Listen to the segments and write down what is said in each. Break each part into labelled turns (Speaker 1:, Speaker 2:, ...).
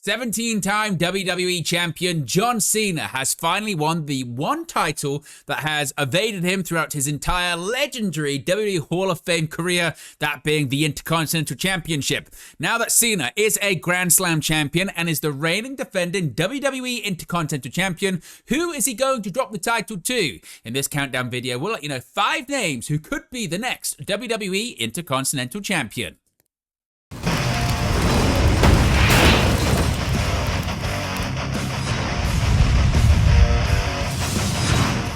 Speaker 1: 17-time WWE champion John Cena has finally won the one title that has evaded him throughout his entire legendary WWE Hall of Fame career, that being the Intercontinental Championship. Now that Cena is a Grand Slam champion and is the reigning defending WWE Intercontinental Champion, who is he going to drop the title to? In this countdown video, we'll let you know 5 names who could be the next WWE Intercontinental Champion.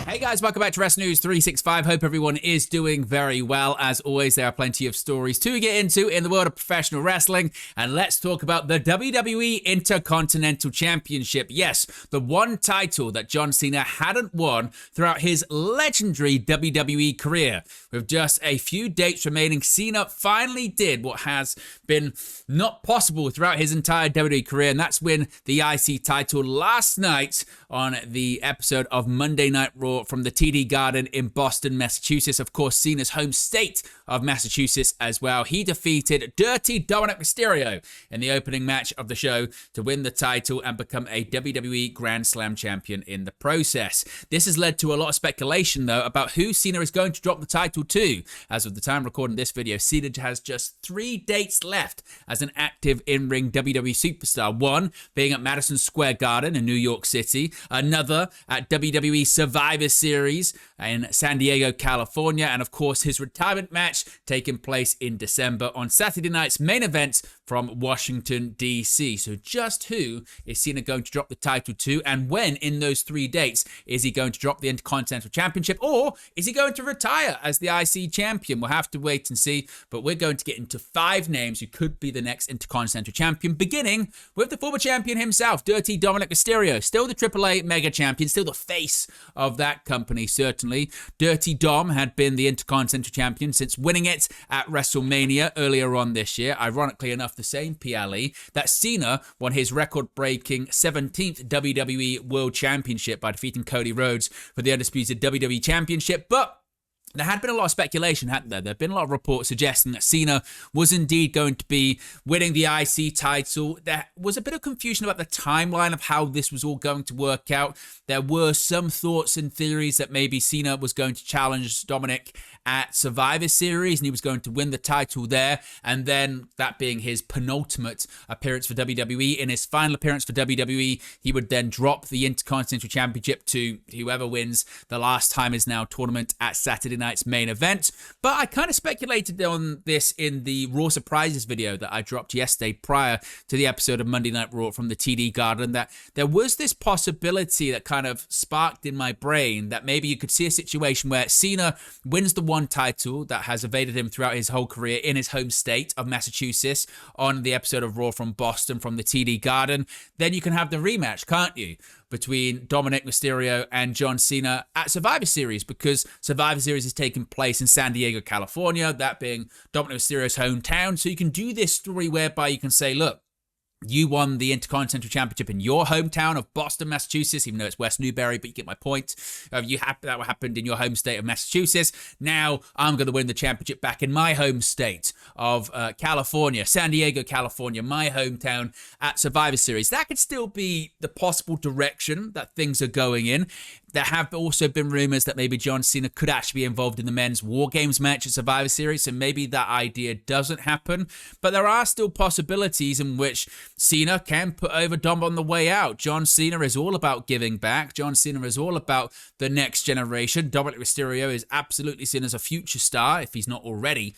Speaker 1: Hey guys, welcome back to Wrestling News 365. Hope everyone is doing very well. As always, there are plenty of stories to get into in the world of professional wrestling. And let's talk about the WWE Intercontinental Championship. Yes, the one title that John Cena hadn't won throughout his legendary WWE career. With just a few dates remaining, Cena finally did what has been not possible throughout his entire WWE career, and that's win the IC title last night on the episode of Monday Night Raw from the TD Garden in Boston, Massachusetts. Of course, Cena's home state of Massachusetts as well. He defeated Dirty Dominic Mysterio in the opening match of the show to win the title and become a WWE Grand Slam champion in the process. This has led to a lot of speculation, though, about who Cena is going to drop the title to. As of the time recording this video, Cena has just 3 dates left as an active in-ring WWE superstar. One being at Madison Square Garden in New York City, another at WWE Survivor Series in San Diego, California, and of course his retirement match taking place in December on Saturday night's main event from Washington, D.C. So just who is Cena going to drop the title to, and when in those 3 dates is he going to drop the Intercontinental Championship, or is he going to retire as the IC champion? We'll have to wait and see, but we're going to get into 5 names who could be the next Intercontinental Champion, beginning with the former champion himself, Dirty Dominic Mysterio. Still the AAA Mega Champion, still the face of that company, certainly. Dirty Dom had been the Intercontinental Champion since winning it at WrestleMania earlier on this year. Ironically enough, the same PLE that Cena won his record-breaking 17th WWE World Championship by defeating Cody Rhodes for the undisputed WWE Championship. But there had been a lot of speculation, hadn't there? There had been a lot of reports suggesting that Cena was indeed going to be winning the IC title. There was a bit of confusion about the timeline of how this was all going to work out. There were some thoughts and theories that maybe Cena was going to challenge Dominic at Survivor Series and he was going to win the title there, and then that being his penultimate appearance for WWE. In his final appearance for WWE, he would then drop the Intercontinental Championship to whoever wins the Last Time Is Now tournament at Saturday night's main event. But I kind of speculated on this in the Raw Surprises video that I dropped yesterday prior to the episode of Monday Night Raw from the TD Garden, that there was this possibility that kind of sparked in my brain that maybe you could see a situation where Cena wins the one title that has evaded him throughout his whole career in his home state of Massachusetts on the episode of Raw from Boston from the TD Garden. Then you can have the rematch, can't you, between Dominic Mysterio and John Cena at Survivor Series, because Survivor Series is taking place in San Diego, California, that being Dominic Mysterio's hometown. So you can do this story whereby you can say, look, you won the Intercontinental Championship in your hometown of Boston, Massachusetts, even though it's West Newbury, but you get my point. That happened in your home state of Massachusetts. Now I'm going to win the championship back in my home state of California, San Diego, California, my hometown at Survivor Series. That could still be the possible direction that things are going in. There have also been rumors that maybe John Cena could actually be involved in the men's War Games match at Survivor Series, so maybe that idea doesn't happen. But there are still possibilities in which Cena can put over Dom on the way out. John Cena is all about giving back. John Cena is all about the next generation. Dominic Mysterio is absolutely seen as a future star, if he's not already,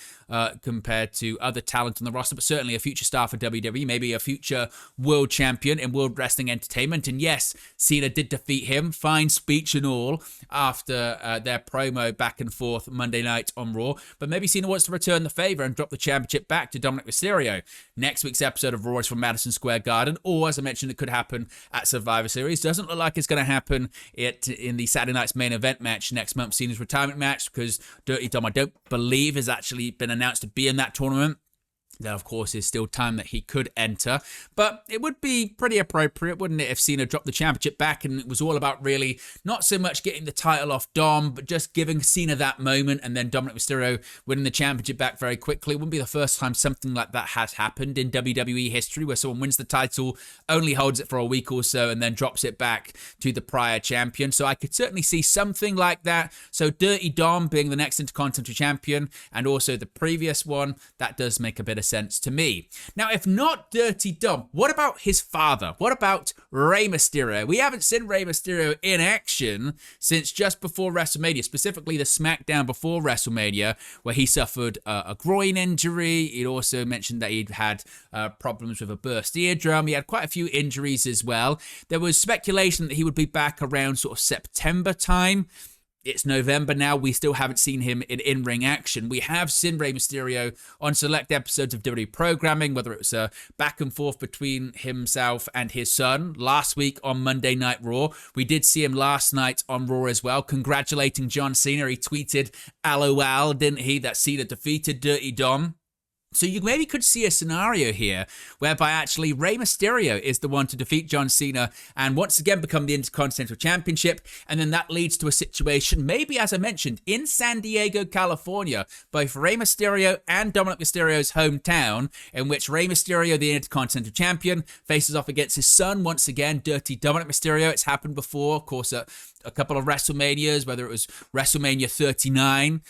Speaker 1: compared to other talent on the roster, but certainly a future star for WWE, maybe a future world champion in World Wrestling Entertainment. And yes, Cena did defeat him, fine speech and all, after their promo back and forth Monday night on Raw. But maybe Cena wants to return the favor and drop the championship back to Dominic Mysterio. Next week's episode of Raw is from Madison Square Garden, or as I mentioned, it could happen at Survivor Series. Doesn't look like it's going to happen in the Saturday night's main event match next month, Cena's retirement match, because Dirty Dom, I don't believe, has actually been announced to be in that tournament. There, of course, is still time that he could enter, but it would be pretty appropriate, wouldn't it, if Cena dropped the championship back and it was all about really not so much getting the title off Dom, but just giving Cena that moment and then Dominic Mysterio winning the championship back very quickly. It wouldn't be the first time something like that has happened in WWE history, where someone wins the title, only holds it for a week or so, and then drops it back to the prior champion. So I could certainly see something like that. So Dirty Dom being the next Intercontinental champion, and also the previous one, that does make a bit of sense to me. Now, if not Dirty Dom, what about his father? What about Rey Mysterio? We haven't seen Rey Mysterio in action since just before WrestleMania, specifically the SmackDown before WrestleMania, where he suffered a groin injury. He'd also mentioned that he'd had problems with a burst eardrum. He had quite a few injuries as well. There was speculation that he would be back around sort of September time. It's November now. We still haven't seen him in ring action. We have seen Rey Mysterio on select episodes of WWE programming, whether it was a back and forth between himself and his son last week on Monday Night Raw. We did see him last night on Raw as well, congratulating John Cena. He tweeted, LOL, didn't he, that Cena defeated Dirty Dom. So you maybe could see a scenario here whereby actually Rey Mysterio is the one to defeat John Cena and once again become the Intercontinental Championship. And then that leads to a situation, maybe as I mentioned, in San Diego, California, both Rey Mysterio and Dominic Mysterio's hometown, in which Rey Mysterio, the Intercontinental Champion, faces off against his son once again, Dirty Dominic Mysterio. It's happened before, of course, a couple of WrestleManias, whether it was WrestleMania 39,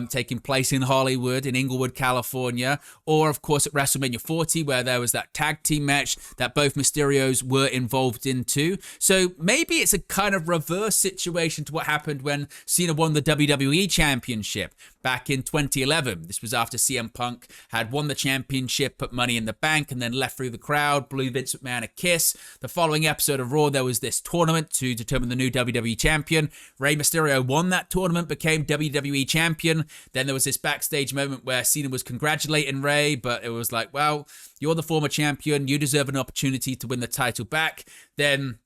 Speaker 1: taking place in Hollywood, in Inglewood, California, or of course at WrestleMania 40, where there was that tag team match that both Mysterios were involved in too. So maybe it's a kind of reverse situation to what happened when Cena won the WWE Championship back in 2011. This was after CM Punk had won the championship, put Money in the Bank, and then left through the crowd, blew Vince McMahon a kiss. The following episode of Raw, there was this tournament to determine the new WWE Champion. Rey Mysterio won that tournament, became WWE Champion. Then there was this backstage moment where Cena was congratulating Rey, but it was like, well, you're the former champion. You deserve an opportunity to win the title back. Then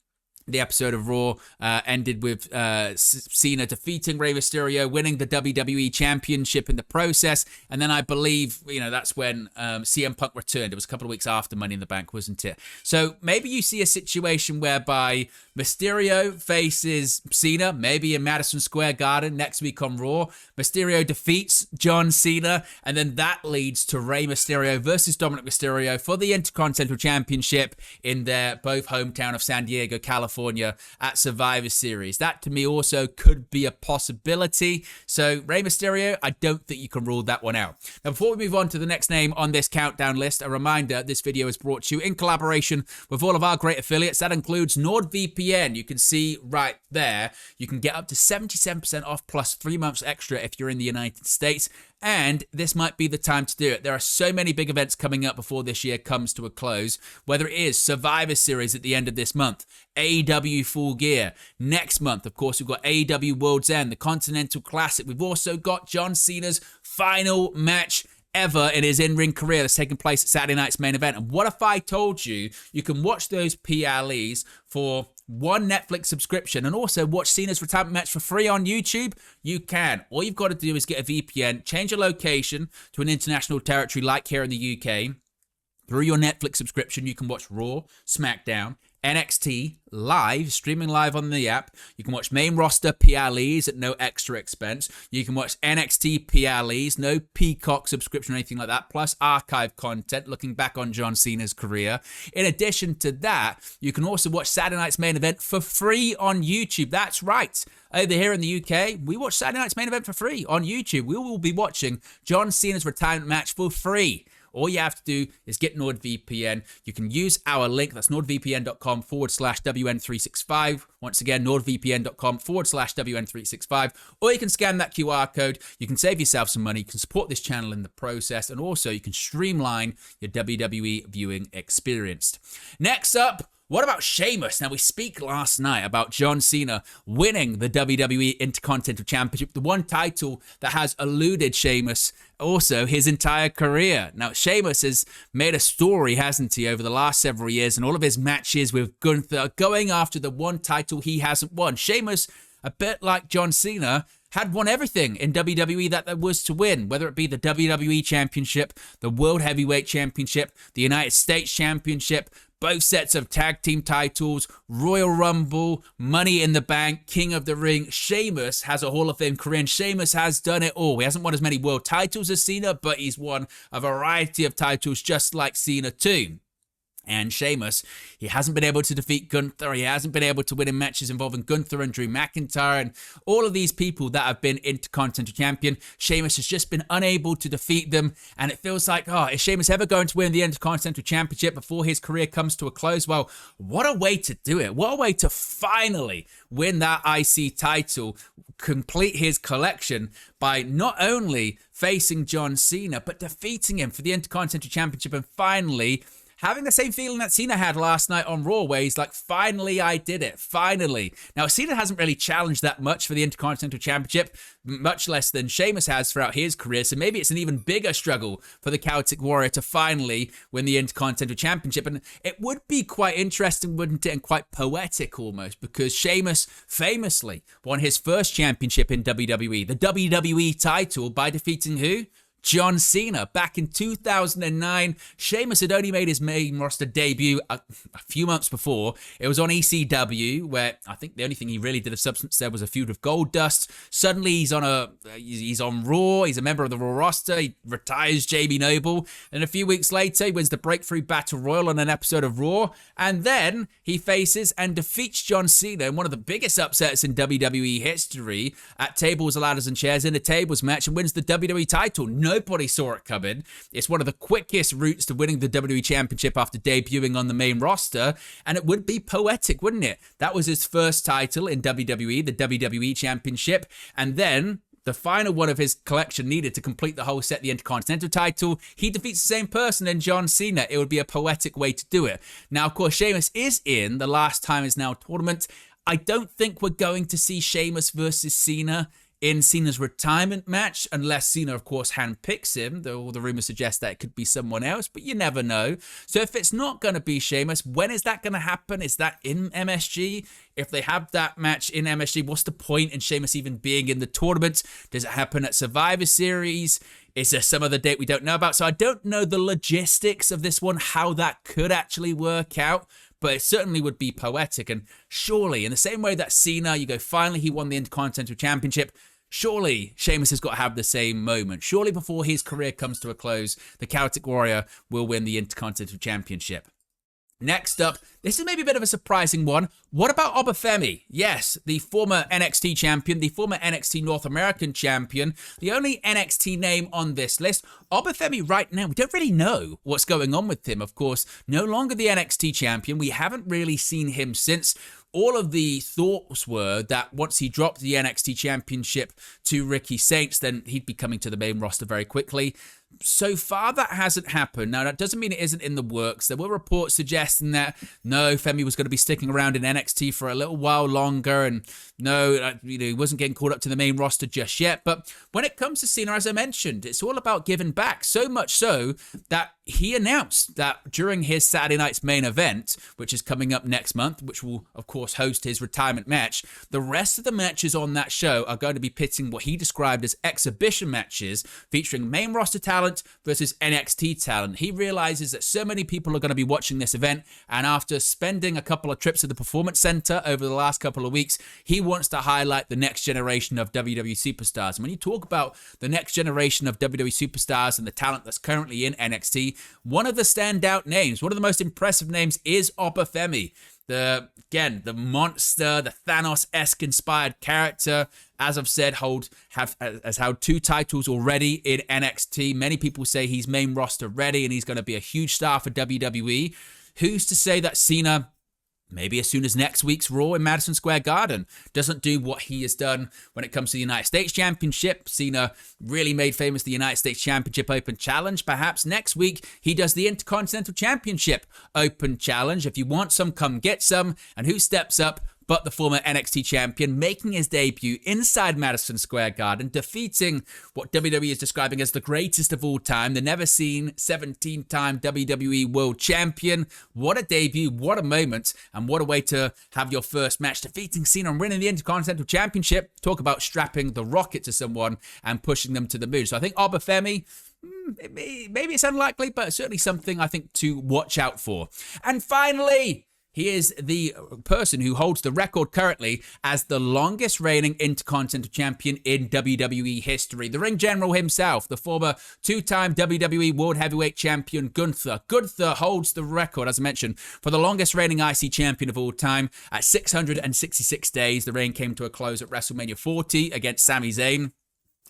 Speaker 1: the episode of Raw ended with Cena defeating Rey Mysterio, winning the WWE Championship in the process. And then I believe, that's when CM Punk returned. It was a couple of weeks after Money in the Bank, wasn't it? So maybe you see a situation whereby Mysterio faces Cena, maybe in Madison Square Garden next week on Raw. Mysterio defeats John Cena, and then that leads to Rey Mysterio versus Dominic Mysterio for the Intercontinental Championship in their both hometown of San Diego, California at Survivor Series. That to me also could be a possibility. So Rey Mysterio, I don't think you can rule that one out. Now, before we move on to the next name on this countdown list, a reminder, this video is brought to you in collaboration with all of our great affiliates. That includes NordVPN. You can see right there, you can get up to 77% off plus 3 months extra if you're in the United States. And this might be the time to do it. There are so many big events coming up before this year comes to a close, whether it is Survivor Series at the end of this month, AEW Full Gear. Next month, of course, we've got AEW World's End, the Continental Classic. We've also got John Cena's final match ever in his in-ring career that's taking place at Saturday night's main event. And what if I told you you can watch those PLEs for one Netflix subscription and also watch Cena's retirement match for free on YouTube? You can. All you've got to do is get a VPN, change your location to an international territory like here in the UK. Through your Netflix subscription, you can watch Raw, SmackDown, NXT live, streaming live on the app. You can watch main roster PLEs at no extra expense. You can watch NXT PLEs, no Peacock subscription or anything like that, plus archive content looking back on John Cena's career. In addition to that, you can also watch Saturday night's main event for free on YouTube. That's right. Over here in the UK, we watch Saturday night's main event for free on YouTube. We will be watching John Cena's retirement match for free. All you have to do is get NordVPN. You can use our link. That's nordvpn.com/WN365. Once again, nordvpn.com/WN365. Or you can scan that QR code. You can save yourself some money. You can support this channel in the process. And also, you can streamline your WWE viewing experience. Next up, what about Sheamus? Now, we speak last night about John Cena winning the WWE Intercontinental Championship, the one title that has eluded Sheamus also his entire career. Now, Sheamus has made a story, hasn't he, over the last several years and all of his matches with Gunther going after the one title he hasn't won. Sheamus, a bit like John Cena, had won everything in WWE that there was to win, whether it be the WWE Championship, the World Heavyweight Championship, the United States Championship, both sets of tag team titles, Royal Rumble, Money in the Bank, King of the Ring. Sheamus has a Hall of Fame career, and Sheamus has done it all. He hasn't won as many world titles as Cena, but he's won a variety of titles just like Cena too. And Sheamus, he hasn't been able to defeat Gunther. He hasn't been able to win in matches involving Gunther and Drew McIntyre and all of these people that have been Intercontinental Champion. Sheamus has just been unable to defeat them. And it feels like, is Sheamus ever going to win the Intercontinental Championship before his career comes to a close? Well, what a way to do it. What a way to finally win that IC title, complete his collection by not only facing John Cena, but defeating him for the Intercontinental Championship and finally having the same feeling that Cena had last night on Raw, where he's like, finally, I did it. Finally. Now, Cena hasn't really challenged that much for the Intercontinental Championship, much less than Sheamus has throughout his career. So maybe it's an even bigger struggle for the Celtic Warrior to finally win the Intercontinental Championship. And it would be quite interesting, wouldn't it? And quite poetic almost, because Sheamus famously won his first championship in WWE, the WWE title, by defeating who? John Cena. Back in 2009, Sheamus had only made his main roster debut a few months before. It was on ECW, where I think the only thing he really did of substance there was a feud with Goldust. Suddenly he's on Raw. He's a member of the Raw roster. He retires Jamie Noble. And a few weeks later, he wins the Breakthrough Battle Royal on an episode of Raw. And then he faces and defeats John Cena in one of the biggest upsets in WWE history at Tables, Ladders, and Chairs in a tables match and wins the WWE title. Nobody saw it coming. It's one of the quickest routes to winning the WWE Championship after debuting on the main roster, and it would be poetic, wouldn't it? That was his first title in WWE, the WWE Championship, and then the final one of his collection needed to complete the whole set, the Intercontinental title. He defeats the same person in John Cena. It would be a poetic way to do it. Now, of course, Sheamus is in the Last Time Is Now tournament. I don't think we're going to see Sheamus versus Cena in Cena's retirement match, unless Cena, of course, handpicks him, though all the rumors suggest that it could be someone else, but you never know. So if it's not going to be Sheamus, when is that going to happen? Is that in MSG? If they have that match in MSG, what's the point in Sheamus even being in the tournament? Does it happen at Survivor Series? Is there some other date we don't know about? So I don't know the logistics of this one, how that could actually work out, but it certainly would be poetic. And surely, in the same way that Cena, you go, finally he won the Intercontinental Championship, surely Sheamus has got to have the same moment. Surely before his career comes to a close, the Celtic Warrior will win the Intercontinental Championship. Next up, this is maybe a bit of a surprising one. What about Obafemi? Yes, the former NXT champion, the former NXT North American champion, the only NXT name on this list. Obafemi right now, we don't really know what's going on with him. Of course, no longer the NXT champion. We haven't really seen him since. All of the thoughts were that once he dropped the NXT championship to Ricky Saints, then he'd be coming to the main roster very quickly. So far, that hasn't happened. Now, that doesn't mean it isn't in the works. There were reports suggesting that, no, Femi was going to be sticking around in NXT for a little while longer, and no, he wasn't getting called up to the main roster just yet. But when it comes to Cena, as I mentioned, it's all about giving back. So much so that he announced that during his Saturday night's main event, which is coming up next month, which will, of course, host his retirement match, the rest of the matches on that show are going to be pitting what he described as exhibition matches featuring main roster talent versus NXT talent. He realizes that so many people are going to be watching this event, and after spending a couple of trips to the Performance Center over the last couple of weeks, he wants to highlight the next generation of WWE superstars. And when you talk about the next generation of WWE superstars and the talent that's currently in NXT, one of the standout names, one of the most impressive names is Obafemi. The monster, the Thanos-esque inspired character, as I've said, has held 2 titles already in NXT. Many people say he's main roster ready and he's going to be a huge star for WWE. Who's to say that Cena, maybe as soon as next week's Raw in Madison Square Garden, doesn't do what he has done when it comes to the United States Championship? Cena really made famous the United States Championship Open Challenge. Perhaps next week he does the Intercontinental Championship Open Challenge. If you want some, come get some. And who steps up but the former NXT champion making his debut inside Madison Square Garden, defeating what WWE is describing as the greatest of all time, the never-seen 17-time WWE World Champion. What a debut, what a moment, and what a way to have your first match, defeating Cena and winning the Intercontinental Championship. Talk about strapping the rocket to someone and pushing them to the moon. So I think Obafemi, maybe it's unlikely, but certainly something I think to watch out for. And finally, he is the person who holds the record currently as the longest reigning Intercontinental Champion in WWE history. The ring general himself, the former two-time WWE World Heavyweight Champion Gunther. Gunther holds the record, as I mentioned, for the longest reigning IC Champion of all time at 666 days. The reign came to a close at WrestleMania 40 against Sami Zayn.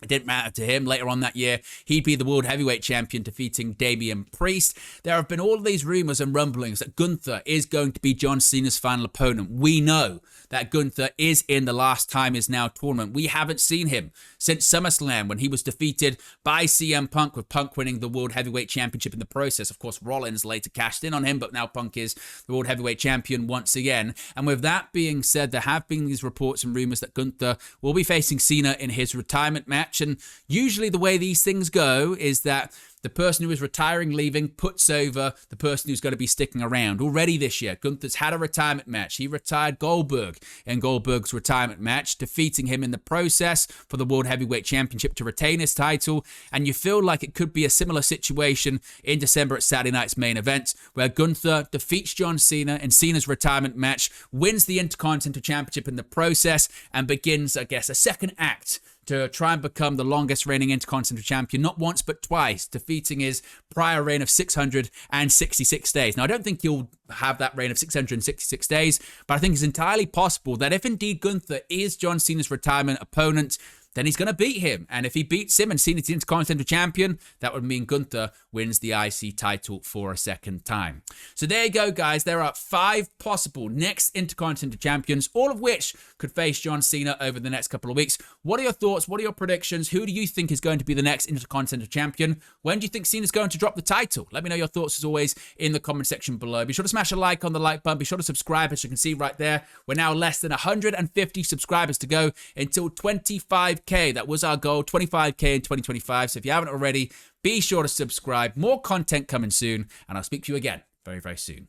Speaker 1: It didn't matter to him. Later on that year, he'd be the World Heavyweight Champion, defeating Damian Priest. There have been all of these rumors and rumblings that Gunther is going to be John Cena's final opponent. We know that Gunther is in the Last Time Is Now tournament. We haven't seen him since SummerSlam, when he was defeated by CM Punk, with Punk winning the World Heavyweight Championship in the process. Of course, Rollins later cashed in on him, but now Punk is the World Heavyweight Champion once again. And with that being said, there have been these reports and rumors that Gunther will be facing Cena in his retirement match. And usually the way these things go is that the person who is retiring, leaving, puts over the person who's going to be sticking around. Already this year, Gunther's had a retirement match. He retired Goldberg in Goldberg's retirement match, defeating him in the process for the World Heavyweight Championship to retain his title. And you feel like it could be a similar situation in December at Saturday Night's Main Event, where Gunther defeats John Cena in Cena's retirement match, wins the Intercontinental Championship in the process, and begins, I guess, a second act to try and become the longest reigning Intercontinental Champion, not once but twice, defeating his prior reign of 666 days. Now, I don't think he'll have that reign of 666 days, but I think it's entirely possible that if indeed Gunther is John Cena's retirement opponent, then he's going to beat him. And if he beats him and Cena's the Intercontinental Champion, that would mean Gunther wins the IC title for a second time. So there you go, guys. There are 5 possible next Intercontinental Champions, all of which could face John Cena over the next couple of weeks. What are your thoughts? What are your predictions? Who do you think is going to be the next Intercontinental Champion? When do you think Cena's going to drop the title? Let me know your thoughts, as always, in the comment section below. Be sure to smash a like on the like button. Be sure to subscribe, as you can see right there. We're now less than 150 subscribers to go until 25K. That was our goal, 25K in 2025. So if you haven't already, be sure to subscribe. More content coming soon, and I'll speak to you again very, very soon.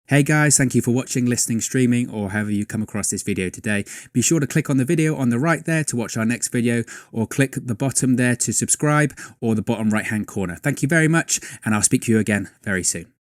Speaker 1: Hey guys, thank you for watching, listening, streaming, or however you come across this video today. Be sure to click on the video on the right there to watch our next video, or click the bottom there to subscribe, or the bottom right hand corner. Thank you very much, and I'll speak to you again very soon.